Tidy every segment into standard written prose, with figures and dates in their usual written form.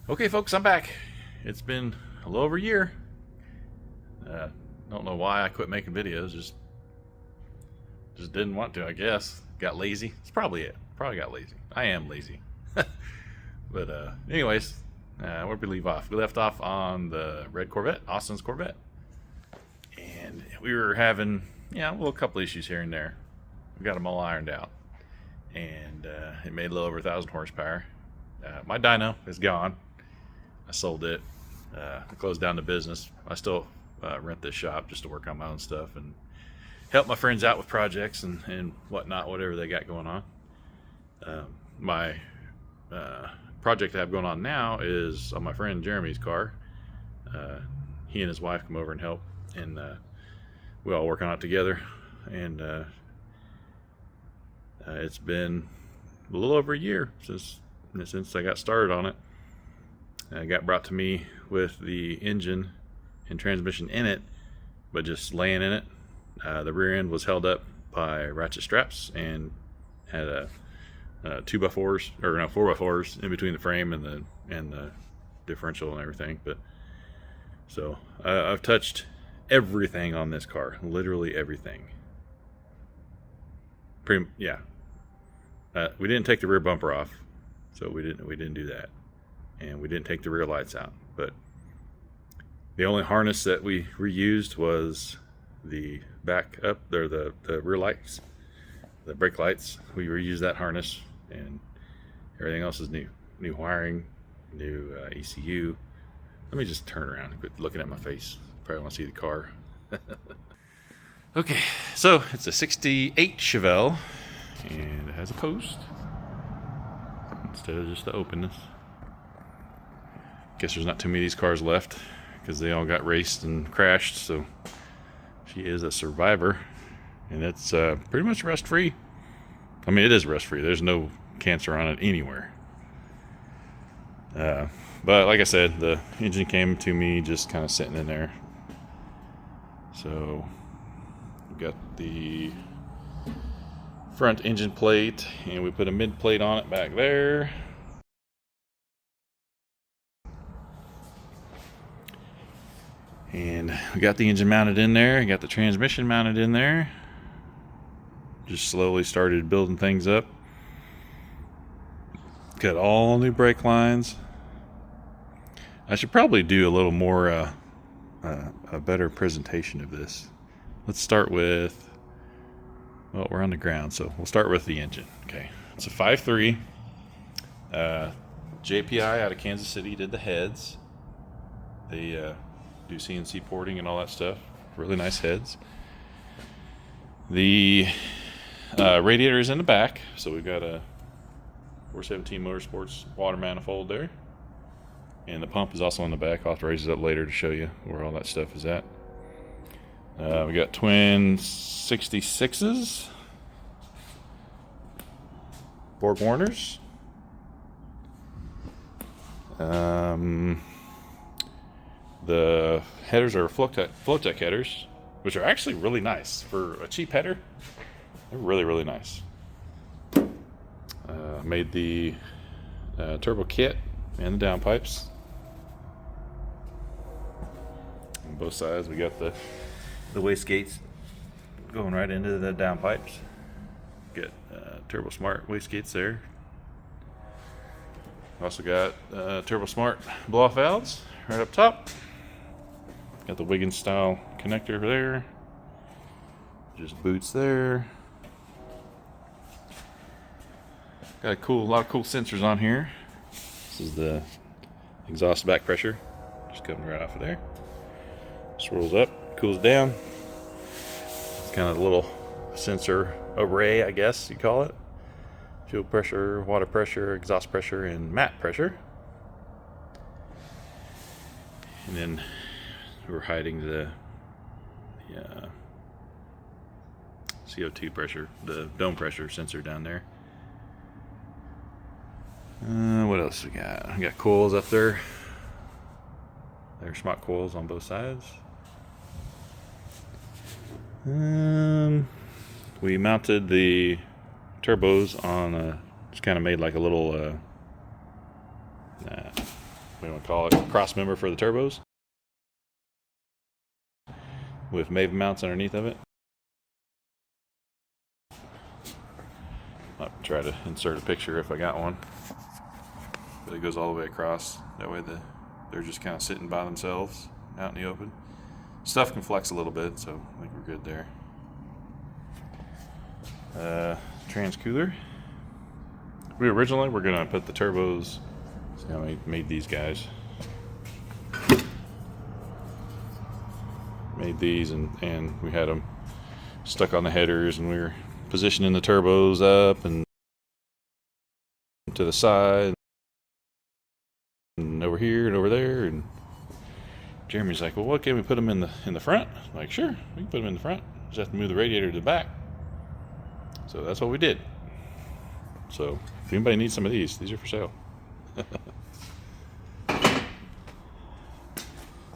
Okay, folks, I'm back. It's been a little over a year. Don't know why I quit making videos. Just didn't want to. I guess got lazy. It's probably it. Probably got lazy. I am lazy. But anyways, where'd we leave off? We left off on the red Corvette, Austin's Corvette, and we were having well, a couple issues here and there. We got them all ironed out, and it made a little over 1,000 horsepower. My dyno is gone. I sold it. I closed down the business. I still rent this shop just to work on my own stuff and help my friends out with projects and whatnot, whatever they got going on. My project I have going on now is on my friend Jeremy's car. He and his wife come over and help, and we all work on it together. And it's been a little over a year since I got started on it. It got brought to me with the engine and transmission in it, but just laying in it. The rear end was held up by ratchet straps and had a 2x4s or no 4x4s in between the frame and the differential and everything. But so I've touched everything on this car, literally everything. We didn't take the rear bumper off, so we didn't do that. And we didn't take the rear lights out, but the only harness that we reused was the back up there, the rear lights, the brake lights. We reused that harness, and everything else is new wiring, new ECU. Let me just turn around and quit looking at my face. Probably want to see the car. Okay, so it's a 68 Chevelle, and it has a post instead of just the openness. Guess there's not too many of these cars left because they all got raced and crashed, so she is a survivor, and it's pretty much rust free. I mean, it is rust free. There's no cancer on it anywhere. But like I said, the engine came to me just kind of sitting in there. So we've got the front engine plate, and we put a mid plate on it back there. And we got the engine mounted in there, got the transmission mounted in there. Just slowly started building things up. Got all new brake lines. I should probably do a little more, a better presentation of this. Let's start with, well, we're on the ground, so we'll start with the engine. Okay, it's a 5.3. JPI out of Kansas City did the heads. They do CNC porting and all that stuff. Really nice heads. The radiator is in the back, so we've got a 417 Motorsports water manifold there, and the pump is also in the back. I'll have to raise it up later to show you where all that stuff is at. We got twin 66s, Borg Warners. The headers are Flowtech headers, which are actually really nice for a cheap header. They're really, really nice. Made the turbo kit and the downpipes. On both sides, we got the wastegates going right into the downpipes. Got Turbo Smart wastegates there. Also got Turbo Smart blow-off valves right up top. Got the Wiggins style connector there. Just boots there. Got a lot of cool sensors on here. This is the exhaust back pressure, just coming right off of there. Swirls up, cools down. It's kind of a little sensor array, I guess you call it. Fuel pressure, water pressure, exhaust pressure, and mat pressure. And then we're hiding the CO2 pressure, the dome pressure sensor down there. What else we got? We got coils up there. There's smart coils on both sides. We mounted the turbos on just kind of made like a little we want to call it, cross member for the turbos with Maven mounts underneath of it. I'll try to insert a picture if I got one, but it goes all the way across. That way they're just kind of sitting by themselves out in the open. Stuff can flex a little bit, so I think we're good there. Trans cooler. We originally were gonna put the turbos. See how I made these guys. Made these and we had them stuck on the headers, and we were positioning the turbos up and to the side and over here and over there. And Jeremy's like, "Well, what can we put them in the front?" I'm like, "Sure, we can put them in the front. Just have to move the radiator to the back." So that's what we did. So if anybody needs some of these are for sale.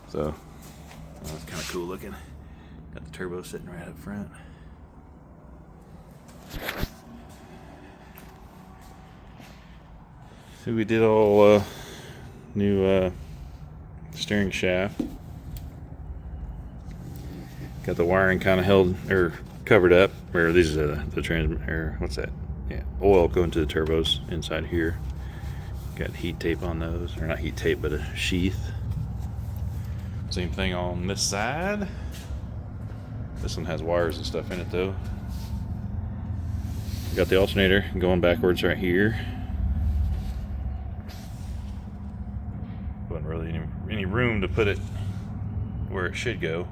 So that's kind of cool looking. Got the turbo sitting right up front. So we did all new steering shaft. Got the wiring kind of held or covered up. Where these are the or what's that? Yeah, oil going to the turbos inside here. Got heat tape on those, or not heat tape, but a sheath. Same thing on this side. This one has wires and stuff in it though. Got the alternator going backwards right here. Wasn't really any room to put it where it should go.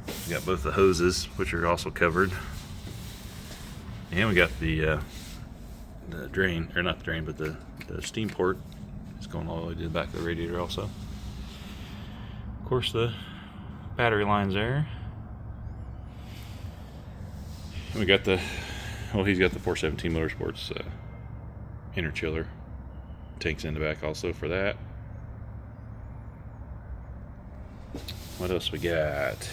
We got both the hoses, which are also covered, and we got the drain, or not the drain, but the steam port is going all the way to the back of the radiator also. Of course, the battery lines there. And we got he's got the 417 Motorsports inner chiller. Tanks in the back also for that. What else we got?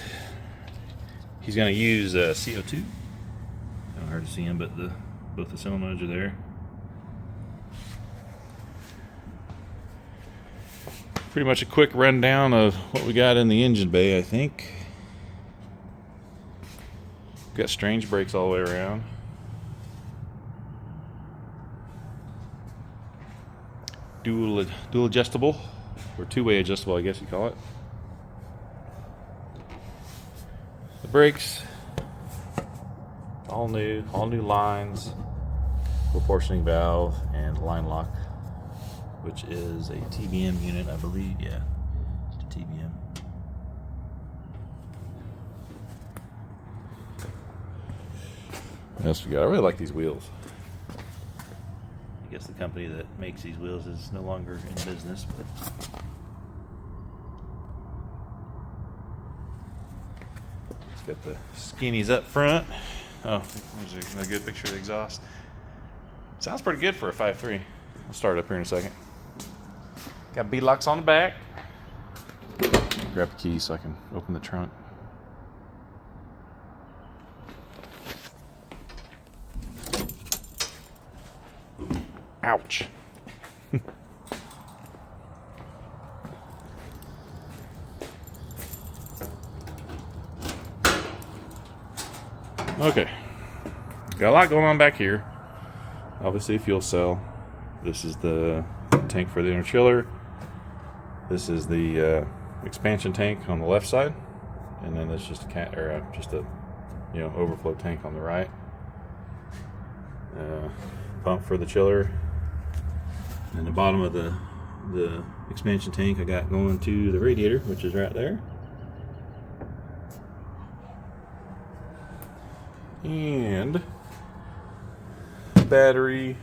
He's going to use CO2. Kind of hard to see him, but both the solenoids are there. Pretty much a quick rundown of what we got in the engine bay, I think. We've got strange brakes all the way around. Dual adjustable, or two-way adjustable, I guess you call it. The brakes, all new lines, proportioning valve, and line lock, which is a TBM unit, I believe. Yeah, it's a TBM. What else we got? I really like these wheels. I guess the company that makes these wheels is no longer in business, but it's got the skinnies up front. Oh, there's a good picture of the exhaust. Sounds pretty good for a 5.3. I'll start it up here in a second. Got B-locks on the back. Grab the key so I can open the trunk. Ouch. Okay. Got a lot going on back here. Obviously a fuel cell. This is the tank for the inner chiller. This is the expansion tank on the left side, and then it's just a overflow tank on the right. Pump for the chiller. And the bottom of the expansion tank I got going to the radiator, which is right there. And battery.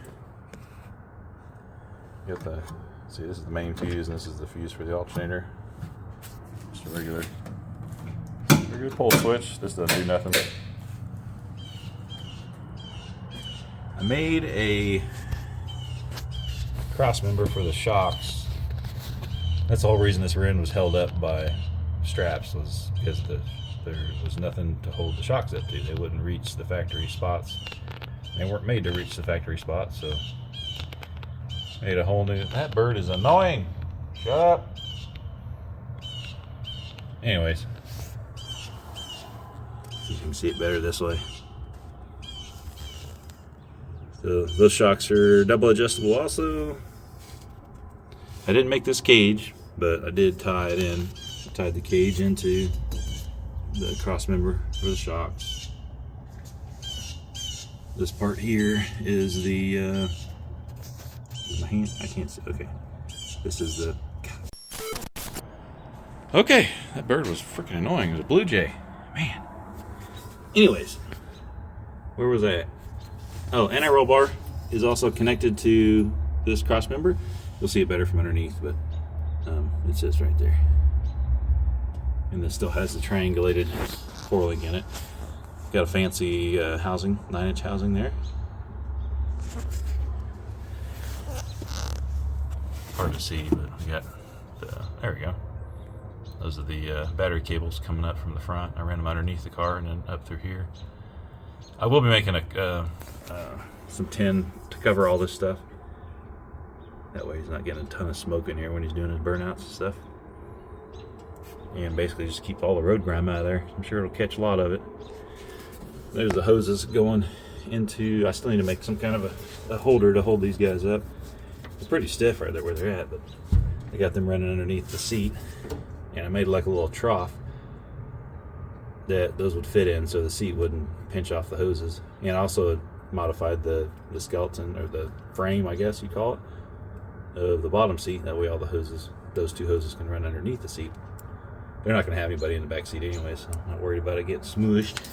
Got this is the main fuse, and this is the fuse for the alternator. Just a regular pull switch. This doesn't do nothing. I made a cross member for the shocks. That's the whole reason this rear end was held up by straps, was because there was nothing to hold the shocks up to. They wouldn't reach the factory spots. They weren't made to reach the factory spots, so made a whole new. That bird is annoying. Shut up. Anyways, you can see it better this way. So those shocks are double adjustable also. I didn't make this cage, but I did tie it in. I tied the cage into the cross member for the shocks. This part here is the my hand, I can't see. Okay, this is the. Okay, that bird was freaking annoying. It was a blue jay, man. Anyways, where was I at? Oh, anti-roll bar is also connected to this cross member. You'll see it better from underneath, but it says right there. And this still has the triangulated 4-link in it. Got a fancy housing, 9-inch housing there. Hard to see, but we got there we go. Those are the battery cables coming up from the front. I ran them underneath the car and then up through here. I will be making some tin to cover all this stuff. That way he's not getting a ton of smoke in here when he's doing his burnouts and stuff. And basically just keep all the road grime out of there. I'm sure it'll catch a lot of it. There's the hoses going into, I still need to make some kind of a holder to hold these guys up. It's pretty stiff right there where they're at, but I got them running underneath the seat. And I made like a little trough that those would fit in so the seat wouldn't pinch off the hoses. And I also modified the skeleton, or the frame, I guess you call it, of the bottom seat. That way all the hoses, those two hoses, can run underneath the seat. They're not going to have anybody in the back seat anyway, so I'm not worried about it getting smooshed.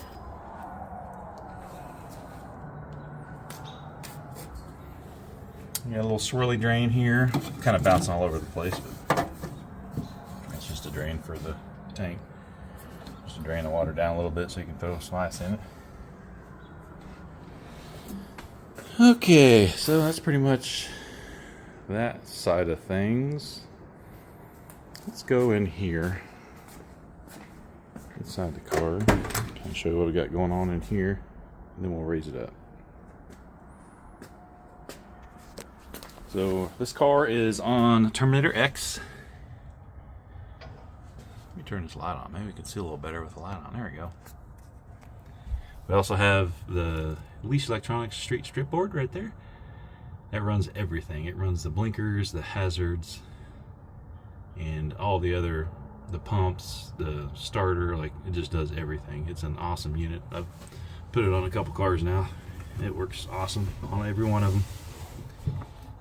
Got a little swirly drain here, kind of bouncing all over the place, but it's just a drain for the tank. Just to drain the water down a little bit so you can throw some ice in it. Okay, so that's pretty much that side of things. Let's go in here inside the car and show you what we got going on in here, and then we'll raise it up. So this car is on Terminator X. Let me turn this light on. Maybe we can see a little better with the light on. There we go. We also have the Leash Electronics street strip board right there. That runs everything. It runs the blinkers, the hazards, and all the other, the pumps, the starter. Like, it just does everything. It's an awesome unit. I've put it on a couple cars now. It works awesome on every one of them.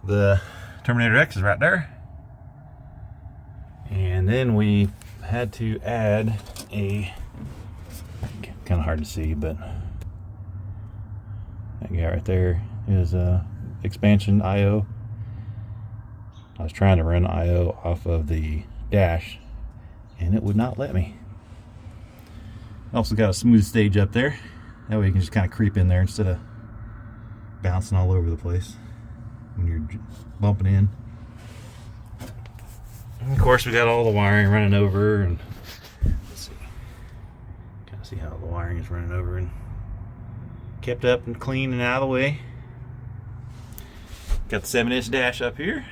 The Terminator X is right there. And then we had to add a, kind of hard to see, but that guy right there is a expansion IO. I was trying to run IO off of the dash and it would not let me. Also got a smooth stage up there. That way you can just kind of creep in there instead of bouncing all over the place when you're bumping in. And of course we got all the wiring running over, and let's see, kind of see how the wiring is running over and kept up and clean and out of the way. Got the 7-inch dash up here.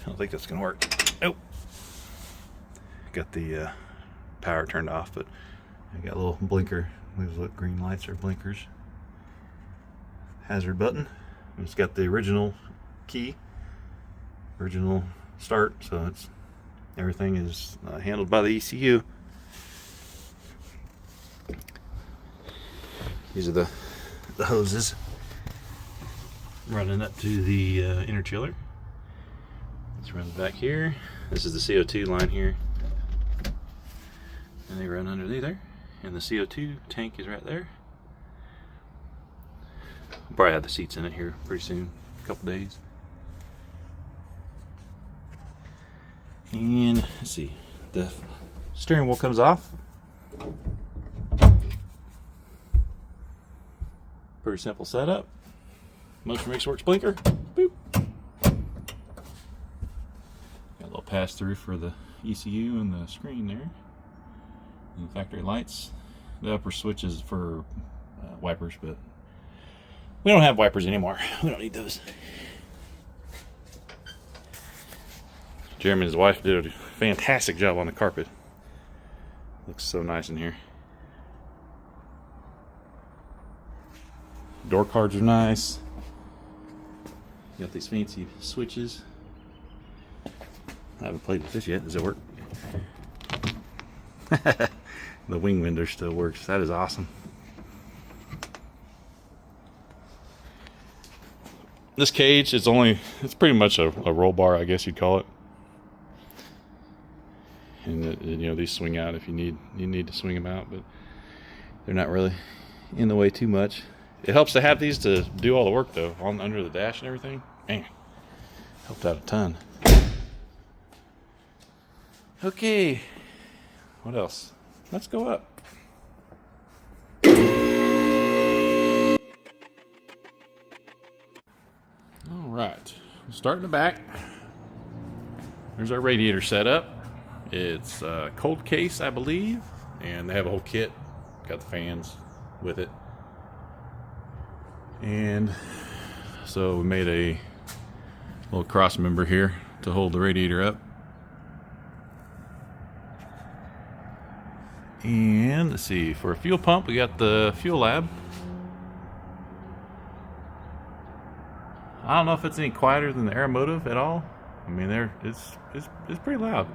I don't think that's gonna work. Nope. Got the power turned off, but I got a little blinker. These little green lights are blinkers. Hazard button. It's got the original key, original start, so it's everything is handled by the ECU. These are the hoses running up to the inner chiller. Let's run back here. This is the CO2 line here, and they run underneath there, and the CO2 tank is right there. I'll probably have the seats in it here pretty soon, a couple days. And let's see, the steering wheel comes off. Pretty simple setup. Motion Mix Works blinker. Boop. Got a little pass through for the ECU and the screen there. And the factory lights. The upper switch is for wipers, but we don't have wipers anymore. We don't need those. Jeremy and his wife did a fantastic job on the carpet. Looks so nice in here. Door cards are nice. Got these fancy switches. I haven't played with this yet. Does it work? The wing winder still works. That is awesome. This cage is it's pretty much a roll bar, I guess you'd call it. And you know, these swing out if you need to swing them out, but they're not really in the way too much. It helps to have these to do all the work though, under the dash and everything. Man, helped out a ton. Okay, what else? Let's go up. All right, start in the back. There's our radiator setup. It's a cold case, I believe, and they have a whole kit. Got the fans with it. And so we made a little cross member here to hold the radiator up. And let's see, for a fuel pump, we got the Fuel Lab. I don't know if it's any quieter than the Aeromotive at all. I mean, it's pretty loud.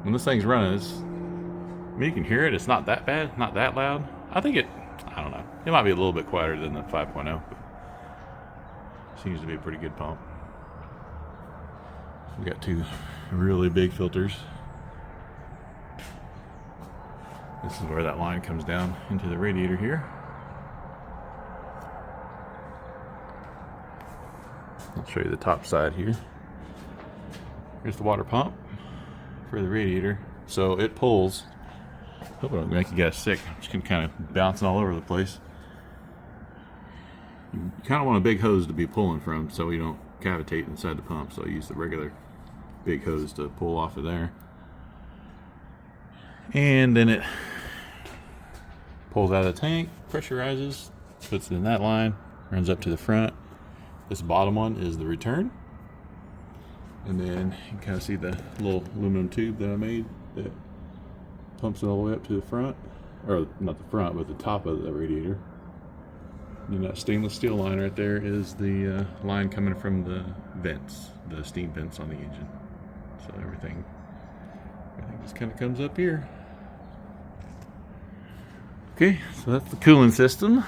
When this thing's running, I mean, you can hear it. It's not that bad, not that loud. I don't know. It might be a little bit quieter than the 5.0, but seems to be a pretty good pump. We got two really big filters. This is where that line comes down into the radiator here. I'll show you the top side here. Here's the water pump for the radiator. So it pulls. Hope I don't make you guys sick. Just kind of bouncing all over the place. You kind of want a big hose to be pulling from so you don't cavitate inside the pump. So I use the regular big hose to pull off of there. And then it pulls out of the tank, pressurizes, puts it in that line, runs up to the front. This bottom one is the return. And then you can kind of see the little aluminum tube that I made that pumps it all the way up to the front. Or not the front, but the top of the radiator. And that stainless steel line right there is the line coming from the vents, the steam vents on the engine. So everything just kind of comes up here. Okay, so that's the cooling system.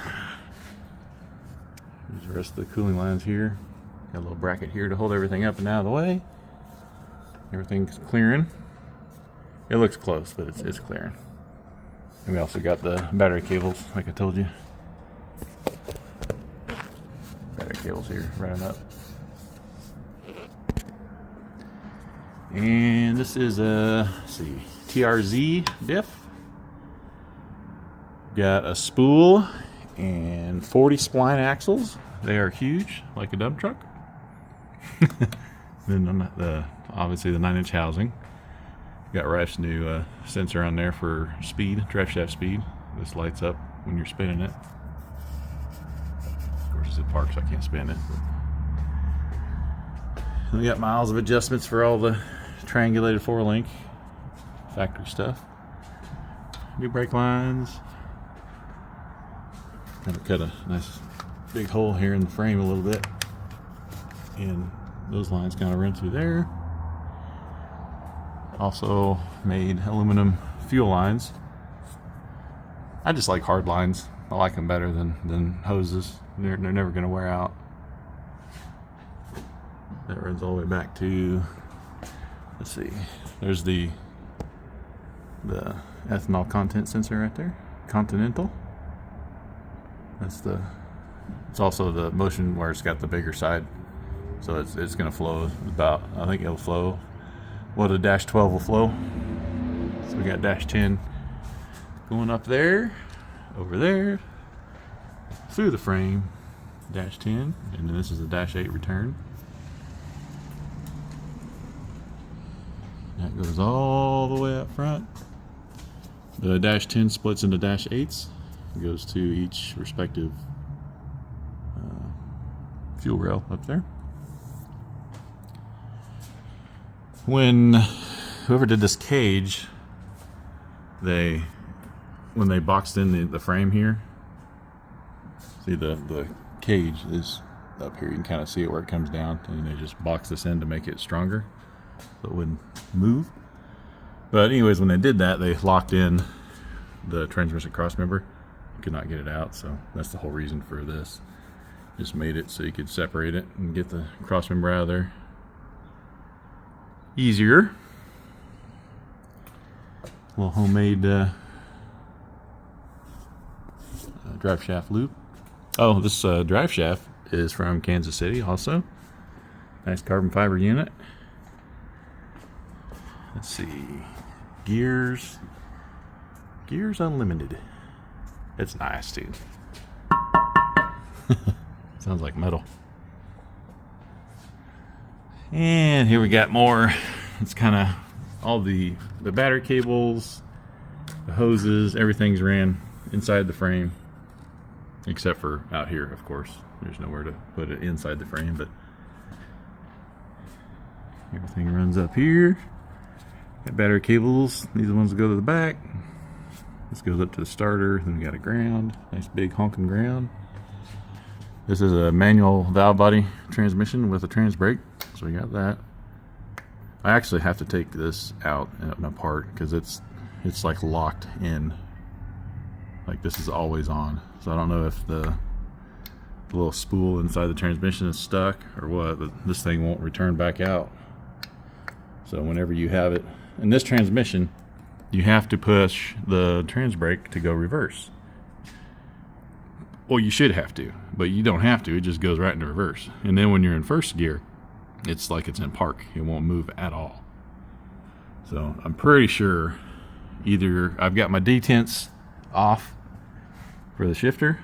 There's the rest of the cooling lines here. Got a little bracket here to hold everything up and out of the way. Everything's clearing. It looks close, but it's clearing. And we also got the battery cables, like I told you. Battery cables here running up. And this is a, let's see, TRZ diff. Got a spool and 40 spline axles. They are huge, like a dump truck. Then obviously the 9-inch housing. Got Rife's new sensor on there for speed, drive shaft speed. This lights up when you're spinning it. Of course, it's at park, so I can't spin it. But we got miles of adjustments for all the triangulated 4-link factory stuff. New brake lines. Kind of cut a nice big hole here in the frame a little bit, and those lines kind of run through there. Also made aluminum fuel lines. I just like hard lines. I like them better than hoses. They're never going to wear out. That runs all the way back to, let's see, there's the ethanol content sensor right there, Continental. It's also the motion where it's got the bigger side, so it's going to flow about, I think it'll flow what a dash 12 will flow. So we got dash 10 going up there, over there, through the frame, dash 10, and then this is a dash 8 return. That goes all the way up front. The dash 10 splits into dash 8s. It goes to each respective fuel rail up there. When whoever did this cage, when they boxed in the frame here, see the cage is up here. You can kind of see it where it comes down, and they just boxed this in to make it stronger so it wouldn't move. But anyways, when they did that, they locked in the transmission cross member. You could not get it out, so that's the whole reason for this. Just made it so you could separate it and get the cross member out of there easier. A little homemade drive shaft loop. Oh, this drive shaft is from Kansas City also. Nice carbon fiber unit. Let's see. Gears Unlimited. It's nice, dude. Sounds like metal. And here we got more. It's kind of all the battery cables, the hoses, everything's ran inside the frame, except for out here, of course. There's nowhere to put it inside the frame, but everything runs up here. Got battery cables. These are the ones that go to the back. This goes up to the starter. Then we got a ground. Nice big honking ground. This is a manual valve body transmission with a trans brake. So we got that. I actually have to take this out and apart because it's like locked in. Like this is always on. So I don't know if the little spool inside the transmission is stuck or what, but this thing won't return back out. So whenever you have it in this transmission, you have to push the trans brake to go reverse. Well, you should have to, but you don't have to. It just goes right into reverse. And then when you're in first gear, it's like it's in park. It won't move at all. So I'm pretty sure either I've got my detents off for the shifter,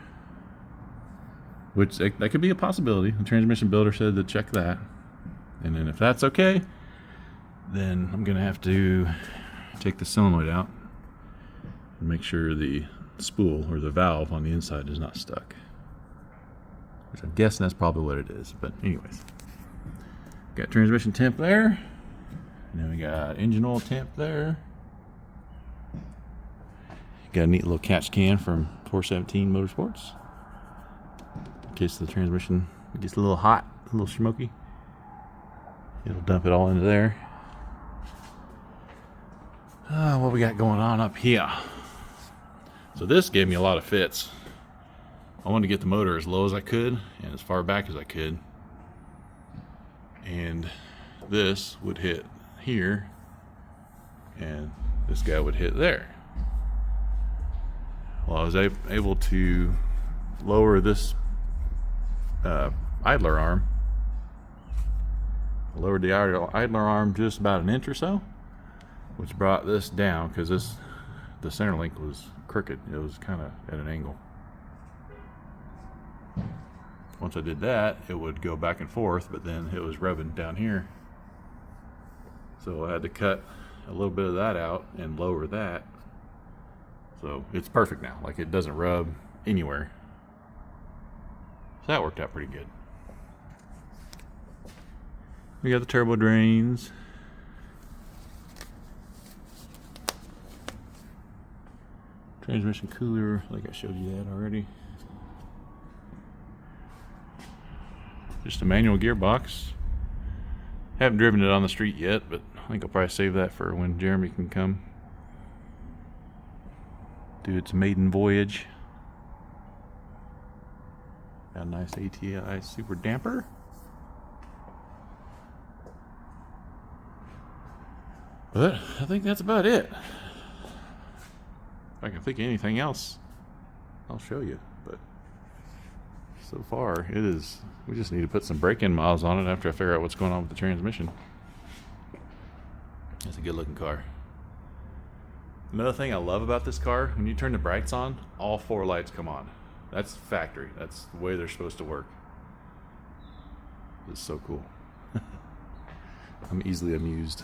which that could be a possibility. The transmission builder said to check that. And then if that's okay, then I'm going to have to take the solenoid out and make sure the spool or the valve on the inside is not stuck. Which I'm guessing that's probably what it is. But anyways, got transmission temp there. And then we got engine oil temp there. Got a neat little catch can from 417 Motorsports. In case the transmission gets a little hot, a little smoky, it'll dump it all into there. What we got going on up here? So this gave me a lot of fits. I wanted to get the motor as low as I could and as far back as I could. And this would hit here and this guy would hit there. Well, I was able to lower this idler arm. I lowered the idler arm just about an inch or so, which brought this down because the center link was crooked. It was kind of at an angle. Once I did that, it would go back and forth, but then it was rubbing down here. So I had to cut a little bit of that out and lower that. So it's perfect now. Like it doesn't rub anywhere. So that worked out pretty good. We got the turbo drains. Transmission cooler, like I showed you that already. Just a manual gearbox. Haven't driven it on the street yet, but I think I'll probably save that for when Jeremy can come do its maiden voyage. Got a nice ATI super damper. But I think that's about it. If I can think of anything else, I'll show you. But so far, it is. We just need to put some break-in miles on it after I figure out what's going on with the transmission. It's a good-looking car. Another thing I love about this car, when you turn the brights on, all 4 lights come on. That's factory. That's the way they're supposed to work. It's so cool. I'm easily amused.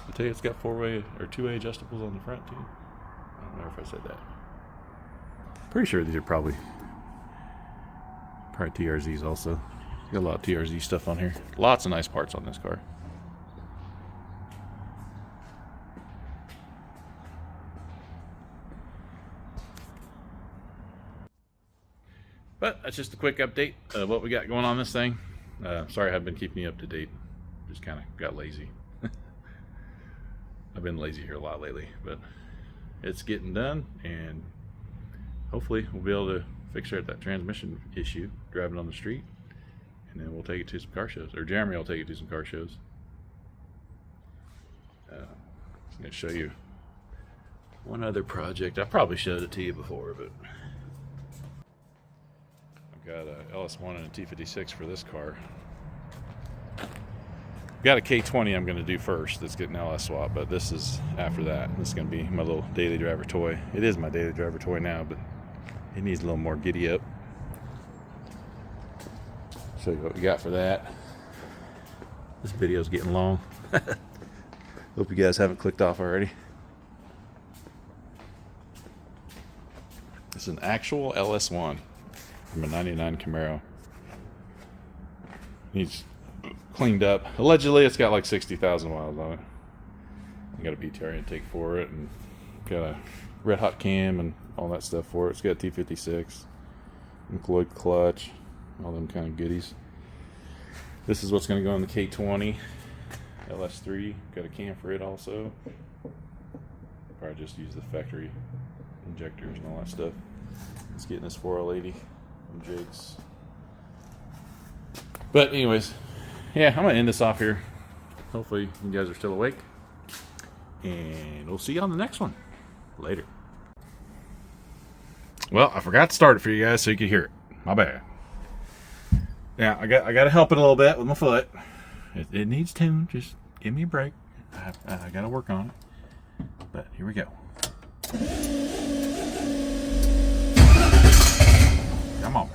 I tell you, it's got 4-way or 2-way adjustables on the front too. I don't remember if I said that. Pretty sure these are probably TRZs also. Got a lot of TRZ stuff on here. Lots of nice parts on this car. that's just a quick update of what we got going on this thing. Sorry I haven't been keeping you up to date. Just kind of got lazy. I've been lazy here a lot lately, but it's getting done, and hopefully we'll be able to fix that transmission issue driving on the street, and then we'll take it to some car shows, or Jeremy will take it to some car shows. I'm going to show you one other project. I probably showed it to you before, but I've got a LS1 and a T56 for this car. Got a K20 I'm going to do first. That's getting LS swap, but this is after that. This is going to be my little daily driver toy. It is my daily driver toy now, but it needs a little more giddy up. Show you what we got for that. This video's getting long. Hope you guys haven't clicked off already. It's an actual LS1 from a 99 Camaro. Needs cleaned up. Allegedly, it's got like 60,000 miles on it. I got a BTR intake for it, and got a red hot cam and all that stuff for it. It's got a T56, McLeod clutch, all them kind of goodies. This is what's going to go in the K20 LS3. Got a cam for it also. Probably just use the factory injectors and all that stuff. It's getting this 4L80 from Jake's. But anyways, yeah, I'm gonna end this off here. Hopefully you guys are still awake, and we'll see you on the next one. Later. Well, I forgot to start it for you guys so you could hear it. My bad. Yeah, I got to help it a little bit with my foot. It needs tune. Just give me a break. I got to work on it. But here we go. Come on.